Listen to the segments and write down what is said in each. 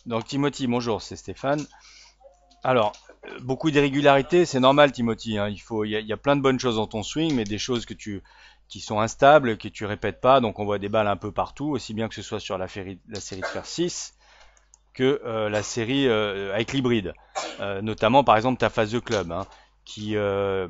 Donc Timothy, bonjour, c'est Stéphane. Alors, beaucoup d'irrégularités, c'est normal Timothy, hein. Il y a plein de bonnes choses dans ton swing, mais des choses qui sont instables, que tu répètes pas. Donc on voit des balles un peu partout, aussi bien que ce soit sur la série de fer 6 que la série avec l'hybride. Notamment par exemple ta phase de club, hein, qui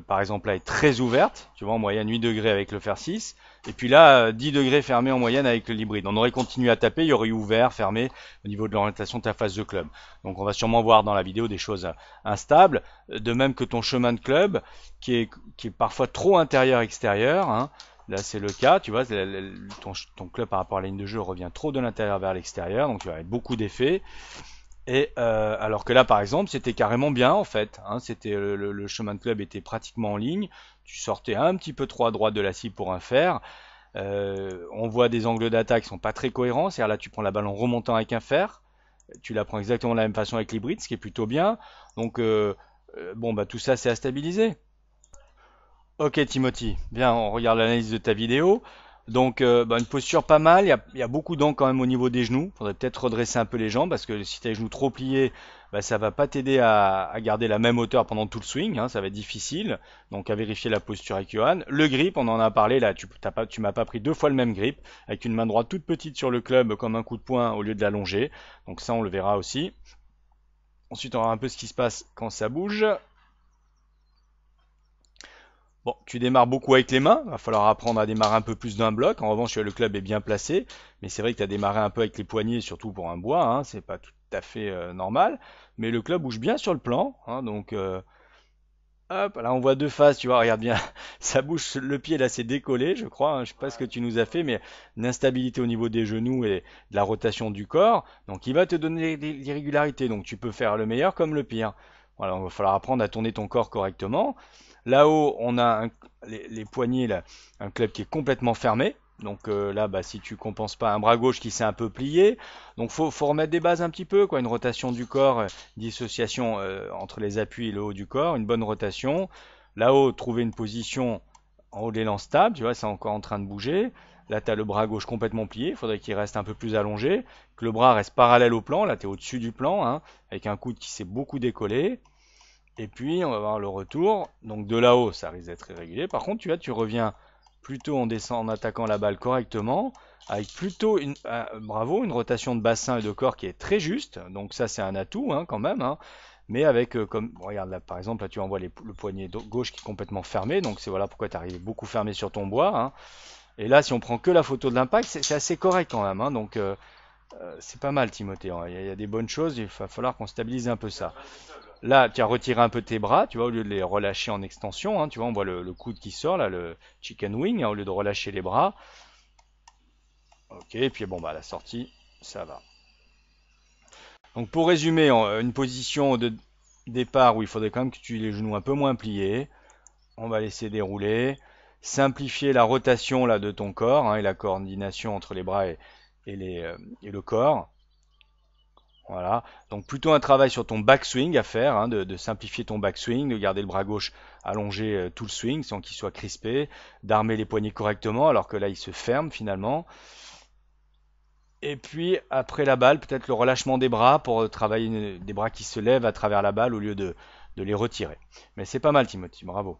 par exemple là est très ouverte, tu vois, en moyenne 8 degrés avec le fer 6, et puis là 10 degrés fermé en moyenne avec l'hybride. On aurait continué à taper, il y aurait eu ouvert, fermé au niveau de l'orientation de ta phase de club. Donc on va sûrement voir dans la vidéo des choses instables, de même que ton chemin de club qui est parfois trop intérieur-extérieur, hein. Là, c'est le cas, tu vois, ton club par rapport à la ligne de jeu revient trop de l'intérieur vers l'extérieur, donc tu vas avoir beaucoup d'effets. Et alors que là, par exemple, c'était carrément bien en fait, hein. C'était le chemin de club était pratiquement en ligne. Tu sortais un petit peu trop à droite de la cible pour un fer. On voit des angles d'attaque qui sont pas très cohérents. C'est-à-dire là, tu prends la balle en remontant avec un fer. Tu la prends exactement de la même façon avec l'hybride, ce qui est plutôt bien. Donc bon, bah tout ça, c'est à stabiliser. Ok Timothy, bien, on regarde l'analyse de ta vidéo. Donc bah, une posture pas mal, il y a beaucoup d'angles quand même au niveau des genoux. Faudrait peut-être redresser un peu les jambes parce que si tu as les genoux trop pliés, bah, ça va pas t'aider à garder la même hauteur pendant tout le swing, hein, ça va être difficile. Donc à vérifier la posture avec Johan. Le grip, on en a parlé là, tu m'as pas pris deux fois le même grip, avec une main droite toute petite sur le club comme un coup de poing au lieu de l'allonger. Donc ça on le verra aussi. Ensuite on verra un peu ce qui se passe quand ça bouge. Bon, tu démarres beaucoup avec les mains, va falloir apprendre à démarrer un peu plus d'un bloc. En revanche, le club est bien placé, mais c'est vrai que tu as démarré un peu avec les poignets, surtout pour un bois, hein, c'est pas tout à fait normal. Mais le club bouge bien sur le plan, hein, donc hop, là on voit deux phases, tu vois, regarde bien, ça bouge, le pied là c'est décollé, je crois, hein, je sais pas ce que tu nous as fait, mais une instabilité au niveau des genoux et de la rotation du corps, donc il va te donner des irrégularités, donc tu peux faire le meilleur comme le pire. Voilà, il va falloir apprendre à tourner ton corps correctement. Là-haut, on a les poignets, là, un club qui est complètement fermé. Donc là, bah, si tu compenses pas un bras gauche qui s'est un peu plié, donc faut remettre des bases un petit peu, quoi, une rotation du corps, dissociation entre les appuis et le haut du corps, une bonne rotation. Là-haut, trouver une position en haut de l'élan stable, tu vois, c'est encore en train de bouger. Là, tu as le bras gauche complètement plié, il faudrait qu'il reste un peu plus allongé, que le bras reste parallèle au plan, là tu es au-dessus du plan, hein, avec un coude qui s'est beaucoup décollé. Et puis, on va voir le retour. Donc de là-haut, ça risque d'être irrégulier. Par contre, tu reviens plutôt en descendant, en attaquant la balle correctement, avec plutôt bravo, une rotation de bassin et de corps qui est très juste. Donc ça, c'est un atout, hein, quand même, hein. Mais avec, comme, regarde là, par exemple, là, tu envoies le poignet gauche qui est complètement fermé. Donc c'est voilà pourquoi tu arrives beaucoup fermé sur ton bois, hein. Et là, si on prend que la photo de l'impact, c'est assez correct quand même, hein. Donc c'est pas mal, Timothée, hein. Il y a des bonnes choses. Il va falloir qu'on stabilise un peu ça. Là, tu as retiré un peu tes bras, tu vois, au lieu de les relâcher en extension, hein, tu vois, on voit le coude qui sort, là, le chicken wing, hein, au lieu de relâcher les bras. Ok, et puis bon, bah, la sortie, ça va. Donc, pour résumer, une position de départ où il faudrait quand même que tu aies les genoux un peu moins pliés. On va laisser dérouler. Simplifier la rotation là, de ton corps, hein, et la coordination entre les bras et le corps. Voilà. Donc plutôt un travail sur ton backswing à faire, hein, de simplifier ton backswing, de garder le bras gauche allongé tout le swing sans qu'il soit crispé, d'armer les poignets correctement alors que là il se ferme finalement. Et puis après la balle, peut-être le relâchement des bras pour travailler des bras qui se lèvent à travers la balle au lieu de les retirer. Mais c'est pas mal Timothy, bravo.